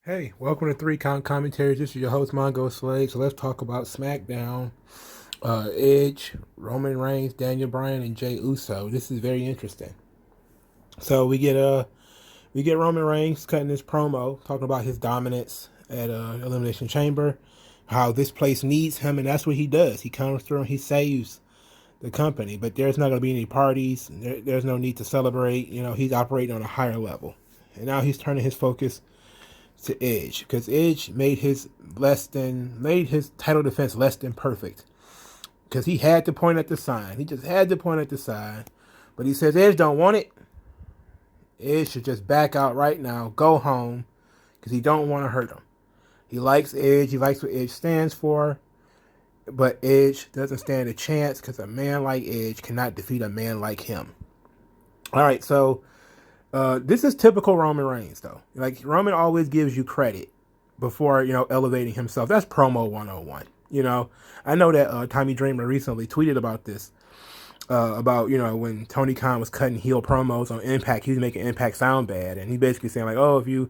Hey, welcome to Three Count Commentaries. This is your host, Mongo Slade. So let's talk about Smackdown. Edge, Roman Reigns, Daniel Bryan, and Jey Uso. This is very interesting. So we get Roman Reigns cutting his promo, talking about his dominance at Elimination Chamber, how this place needs him, and that's what he does. He comes through and he saves the company. But there's not going to be any parties. There's no need to celebrate. He's operating on a higher level, and now he's turning his focus to Edge because Edge made his title defense less than perfect because he had to point at the sign. He just had to point at the sign, but he says Edge don't want it. Edge should just back out right now, go home, because he don't want to hurt him. He likes Edge. He likes what Edge stands for, but Edge doesn't stand a chance because a man like Edge cannot defeat a man like him. All right, so this is typical Roman Reigns, though. Like, Roman always gives you credit before, elevating himself. That's promo 101. I know that Tommy Dreamer recently tweeted about this, about, when Tony Khan was cutting heel promos on Impact, he was making Impact sound bad. And he basically saying, like, oh, if you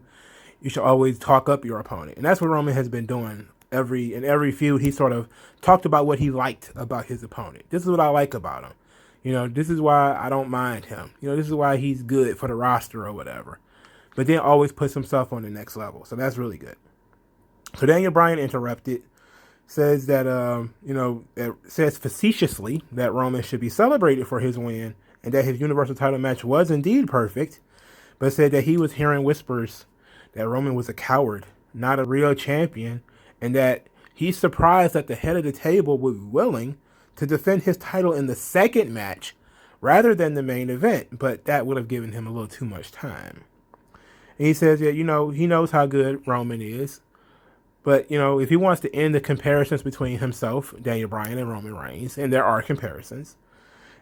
should always talk up your opponent. And that's what Roman has been doing. In every feud, he sort of talked about what he liked about his opponent. This is what I like about him. This is why I don't mind him. This is why he's good for the roster or whatever. But then always puts himself on the next level. So that's really good. So Daniel Bryan interrupted, says that, says facetiously that Roman should be celebrated for his win and that his Universal title match was indeed perfect, but said that he was hearing whispers that Roman was a coward, not a real champion, and that he's surprised that the head of the table was willing to defend his title in the second match rather than the main event, but that would have given him a little too much time. And he says that, he knows how good Roman is, but, if he wants to end the comparisons between himself, Daniel Bryan, and Roman Reigns, and there are comparisons,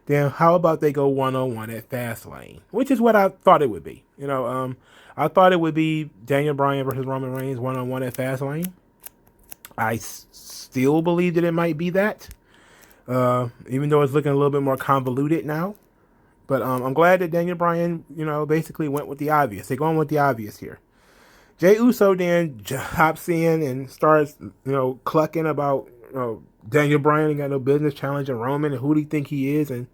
then how about they go one-on-one at Fastlane, which is what I thought it would be. I thought it would be Daniel Bryan versus Roman Reigns one-on-one at Fastlane. I still believe that it might be that. Even though it's looking a little bit more convoluted now. But I'm glad that Daniel Bryan, basically went with the obvious. They're going with the obvious here. Jey Uso then hops in and starts, clucking about, Daniel Bryan ain't got no business challenging Roman and who do you think he is? And,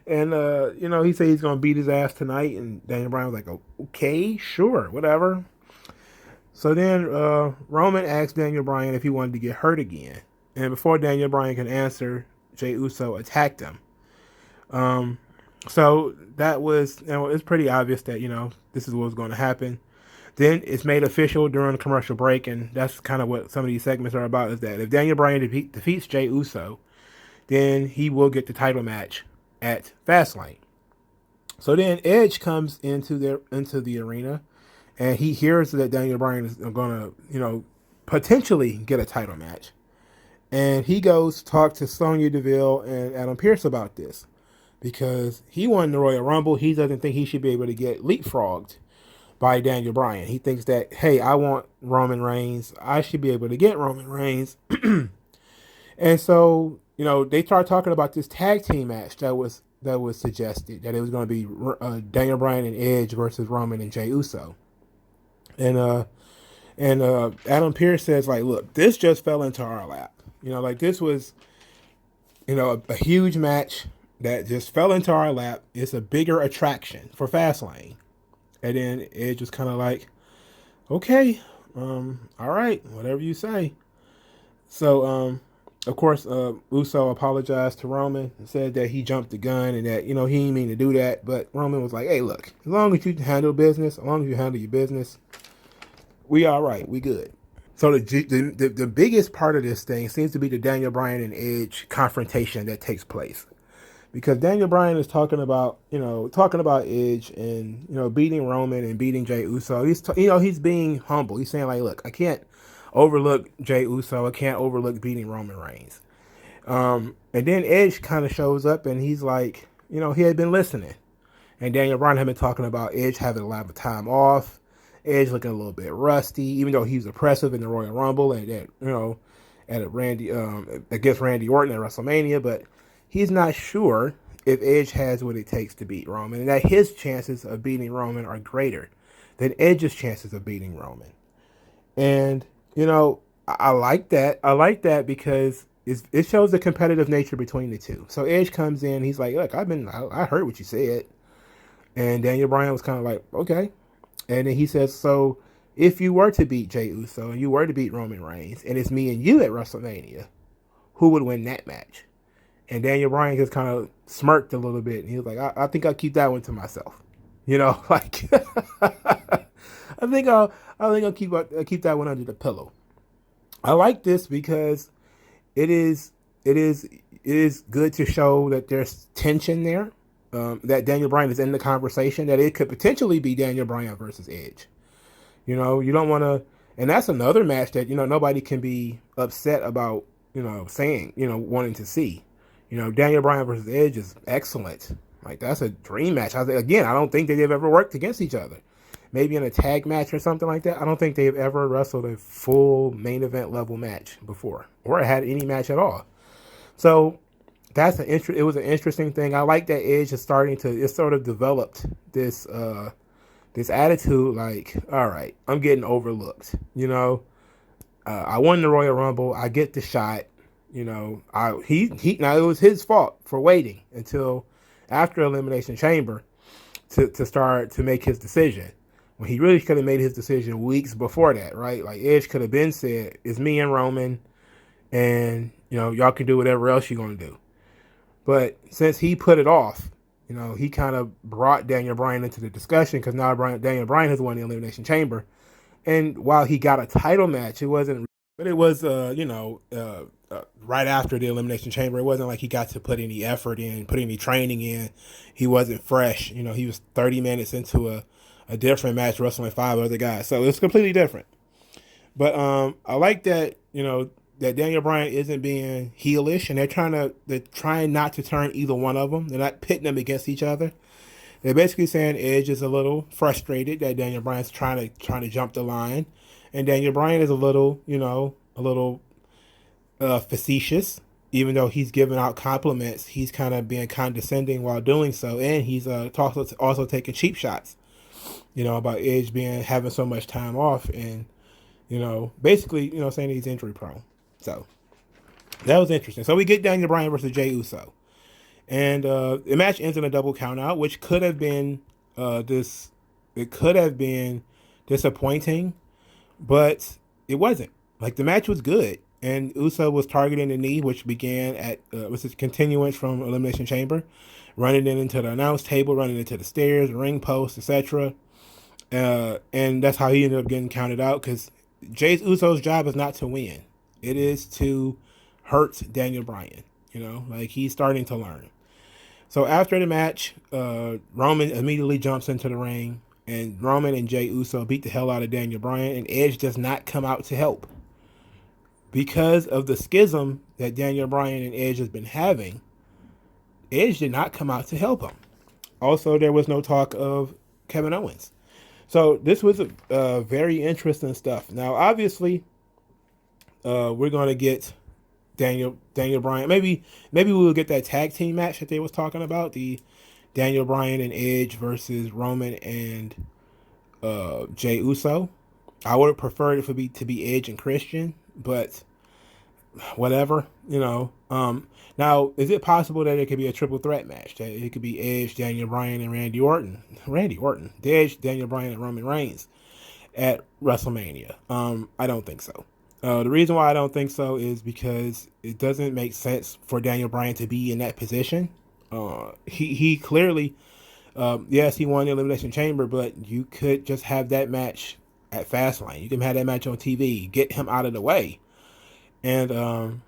he said he's going to beat his ass tonight. And Daniel Bryan was like, okay, sure, whatever. So then Roman asked Daniel Bryan if he wanted to get hurt again. And before Daniel Bryan could answer, Jey Uso attacked him. So that was, it's pretty obvious that, this is what was going to happen. Then it's made official during the commercial break, and that's kind of what some of these segments are about, is that if Daniel Bryan defeats Jey Uso, then he will get the title match at Fastlane. So then Edge comes into the arena, and he hears that Daniel Bryan is going to, potentially get a title match. And he goes to talk to Sonya Deville and Adam Pearce about this because he won the Royal Rumble. He doesn't think he should be able to get leapfrogged by Daniel Bryan. He thinks that, hey, I want Roman Reigns. I should be able to get Roman Reigns. And so, they start talking about this tag team match that was suggested, that it was going to be Daniel Bryan and Edge versus Roman and Jey Uso. And Adam Pearce says, like, look, this just fell into our lap. This was, a huge match that just fell into our lap. It's a bigger attraction for Fastlane. And then Edge was kind of like, okay, all right, whatever you say. So, of course, Uso apologized to Roman and said that he jumped the gun and that, he didn't mean to do that. But Roman was like, hey, look, as long as you handle business, as long as you handle your business, we all right. We good. So the biggest part of this thing seems to be the Daniel Bryan and Edge confrontation that takes place. Because Daniel Bryan is talking about Edge and, beating Roman and beating Jey Uso. He's being humble. He's saying, like, look, I can't overlook Jey Uso. I can't overlook beating Roman Reigns. And then Edge kind of shows up and he's like, he had been listening. And Daniel Bryan had been talking about Edge having a lot of time off. Edge looking a little bit rusty, even though he was impressive in the Royal Rumble and against Randy Orton at WrestleMania, but he's not sure if Edge has what it takes to beat Roman, and that his chances of beating Roman are greater than Edge's chances of beating Roman. And I like that. I like that because it shows the competitive nature between the two. So Edge comes in, he's like, "Look, I heard what you said," and Daniel Bryan was kind of like, "Okay," and then he says, "So if you were to beat Jey Uso and you were to beat Roman Reigns, and it's me and you at WrestleMania, who would win that match?" And Daniel Bryan just kind of smirked a little bit, and he was like, I think I'll keep that one to myself." Like I think I'll keep that one under the pillow. I like this because it is good to show that there's tension there. That Daniel Bryan is in the conversation. That it could potentially be Daniel Bryan versus Edge. You don't want to, and that's another match that nobody can be upset about. Saying wanting to see. Daniel Bryan versus Edge is excellent. Like, that's a dream match. I don't think they've ever worked against each other. Maybe in a tag match or something like that. I don't think they've ever wrestled a full main event level match before, or had any match at all. So it was an interesting thing. I like that Edge is it sort of developed this attitude like, all right, I'm getting overlooked. I won the Royal Rumble. I get the shot. Now it was his fault for waiting until after Elimination Chamber to start to make his decision, when he really could have made his decision weeks before that, right? Like, Edge could have been said, "It's me and Roman, and y'all can do whatever else you're gonna do." But since he put it off, he kind of brought Daniel Bryan into the discussion, because now Daniel Bryan has won the Elimination Chamber, and while he got a title match, it wasn't. But it was, right after the Elimination Chamber. It wasn't like he got to put any effort in, put any training in. He wasn't fresh. He was 30 minutes into a different match wrestling 5 other guys. So it's completely different. But I like that, that Daniel Bryan isn't being heelish, and they're trying not to turn either one of them. They're not pitting them against each other. They're basically saying Edge is a little frustrated that Daniel Bryan's trying to jump the line. And Daniel Bryan is a little facetious, even though he's giving out compliments. He's kind of being condescending while doing so, and he's also taking cheap shots, about Edge having so much time off, and basically saying he's injury prone. So that was interesting. So we get Daniel Bryan versus Jey Uso, and the match ends in a double count out, which could have been disappointing. But it wasn't. Like, the match was good, and Uso was targeting the knee, which began at was a continuance from Elimination Chamber, running it into the announce table, running into the stairs, ring post, etc. And that's how he ended up getting counted out, because Jey Uso's job is not to win; it is to hurt Daniel Bryan. Like, he's starting to learn. So after the match, Roman immediately jumps into the ring. And Roman and Jey Uso beat the hell out of Daniel Bryan, and Edge does not come out to help. Because of the schism that Daniel Bryan and Edge has been having, Edge did not come out to help him. Also, there was no talk of Kevin Owens. So this was a very interesting stuff. Now, obviously, we're going to get Daniel Bryan. Maybe we will get that tag team match that they was talking about, the Daniel Bryan and Edge versus Roman and Jey Uso. I would have preferred it to be Edge and Christian, but whatever, Now, is it possible that it could be a triple threat match? That it could be Edge, Daniel Bryan, and Randy Orton. Edge, Daniel Bryan, and Roman Reigns at WrestleMania. I don't think so. The reason why I don't think so is because it doesn't make sense for Daniel Bryan to be in that position. He clearly, yes, he won the Elimination Chamber, but you could just have that match at Fastlane. You can have that match on TV, get him out of the way. And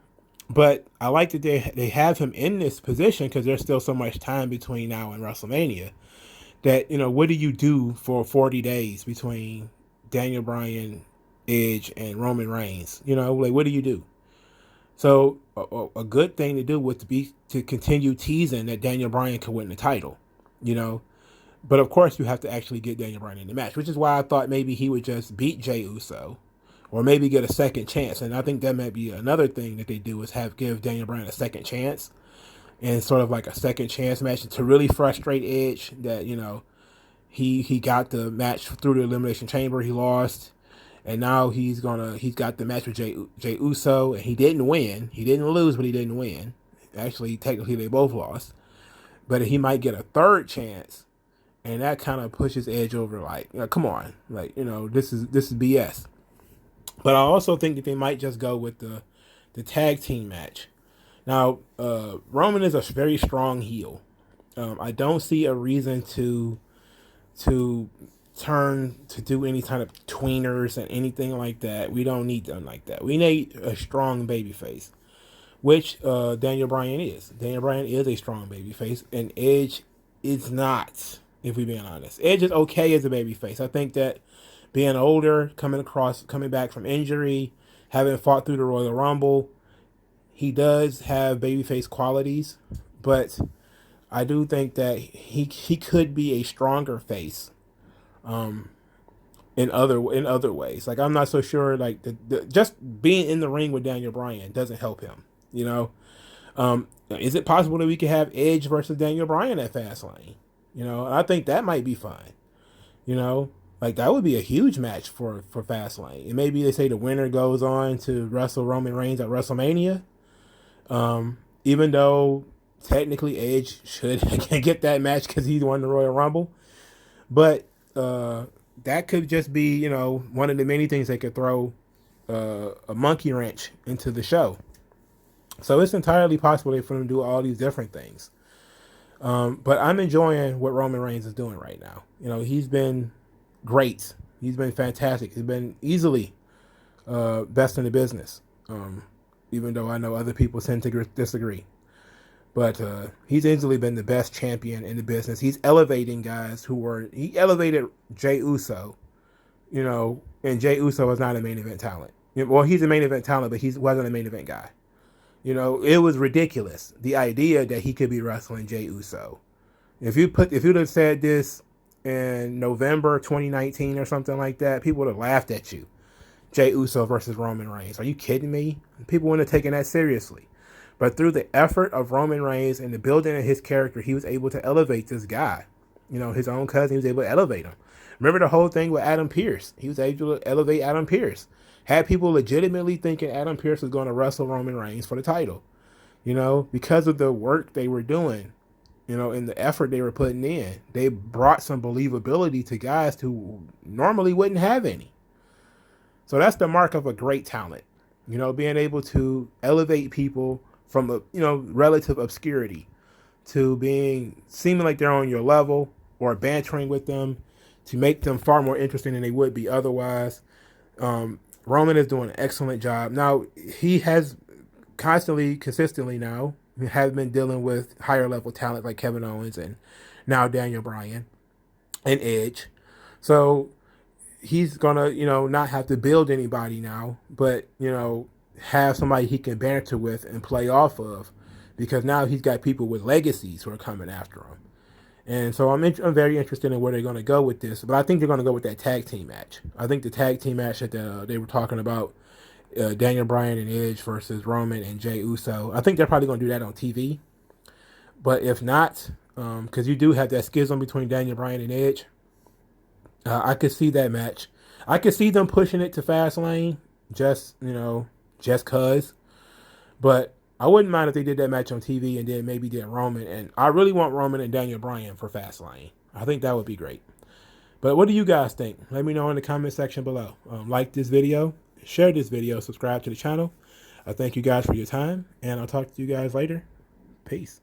but I like that they have him in this position, because there's still so much time between now and WrestleMania. That, what do you do for 40 days between Daniel Bryan, Edge, and Roman Reigns? Like, what do you do? So a good thing to do would be to continue teasing that Daniel Bryan could win the title, But of course, you have to actually get Daniel Bryan in the match, which is why I thought maybe he would just beat Jey Uso, or maybe get a second chance. And I think that might be another thing that they do, is give Daniel Bryan a second chance, and sort of like a second chance match to really frustrate Edge that, he got the match through the Elimination Chamber. He lost, and now he's got the match with Jay Uso, and he didn't win. He didn't lose, but he didn't win. Actually, technically, they both lost. But he might get a third chance, and that kind of pushes Edge over. Like, come on, like, this is BS. But I also think that they might just go with the tag team match. Now, Roman is a very strong heel. I don't see a reason to turn to do any kind of tweeners and anything like that. We don't need them like that. We need a strong babyface, which Daniel Bryan is. Daniel Bryan is a strong babyface, and Edge is not, if we're being honest. Edge is okay as a babyface. I think that being older, coming back from injury, having fought through the Royal Rumble, he does have babyface qualities, but I do think that he could be a stronger face in other ways. Like, I'm not so sure, like, just being in the ring with Daniel Bryan doesn't help him, is it possible that we could have Edge versus Daniel Bryan at Fastlane? I think that might be fun. Like, that would be a huge match for Fastlane. And maybe they say the winner goes on to wrestle Roman Reigns at WrestleMania. Even though technically Edge should get that match because he won the Royal Rumble. But that could just be, one of the many things they could throw a monkey wrench into the show. So it's entirely possible for them to do all these different things. But I'm enjoying what Roman Reigns is doing right now. He's been great. He's been fantastic. He's been easily best in the business. Even though I know other people tend to disagree. But he's easily been the best champion in the business. He's elevating guys he elevated Jay Uso, and Jay Uso is not a main event talent. Well, he's a main event talent, but he wasn't a main event guy. It was ridiculous, the idea that he could be wrestling Jay Uso. If you'd have said this in November 2019 or something like that, people would have laughed at you. Jay Uso versus Roman Reigns. Are you kidding me? People wouldn't have taken that seriously. But through the effort of Roman Reigns and the building of his character, he was able to elevate this guy. His own cousin, he was able to elevate him. Remember the whole thing with Adam Pearce? He was able to elevate Adam Pearce. Had people legitimately thinking Adam Pearce was going to wrestle Roman Reigns for the title. Because of the work they were doing, and the effort they were putting in, they brought some believability to guys who normally wouldn't have any. So that's the mark of a great talent. Being able to elevate people from relative obscurity to seeming like they're on your level or bantering with them to make them far more interesting than they would be otherwise. Roman is doing an excellent job. Now, he has consistently now have been dealing with higher level talent like Kevin Owens and now Daniel Bryan and Edge. So he's gonna, not have to build anybody now, but, have somebody he can banter with and play off of, because now he's got people with legacies who are coming after him. And so I'm very interested in where they're going to go with this, but I think they're going to go with that tag team match. I think the tag team match that they were talking about, Daniel Bryan and Edge versus Roman and Jay Uso, I think they're probably going to do that on TV. But if not, because you do have that schism between Daniel Bryan and Edge, I could see that match. I could see them pushing it to Fastlane, just cause. But I wouldn't mind if they did that match on TV and then maybe did Roman. And I really want Roman and Daniel Bryan for Fastlane. I think that would be great. But what do you guys think? Let me know in the comment section below. Like this video, share this video, subscribe to the channel. I thank you guys for your time, and I'll talk to you guys later. Peace.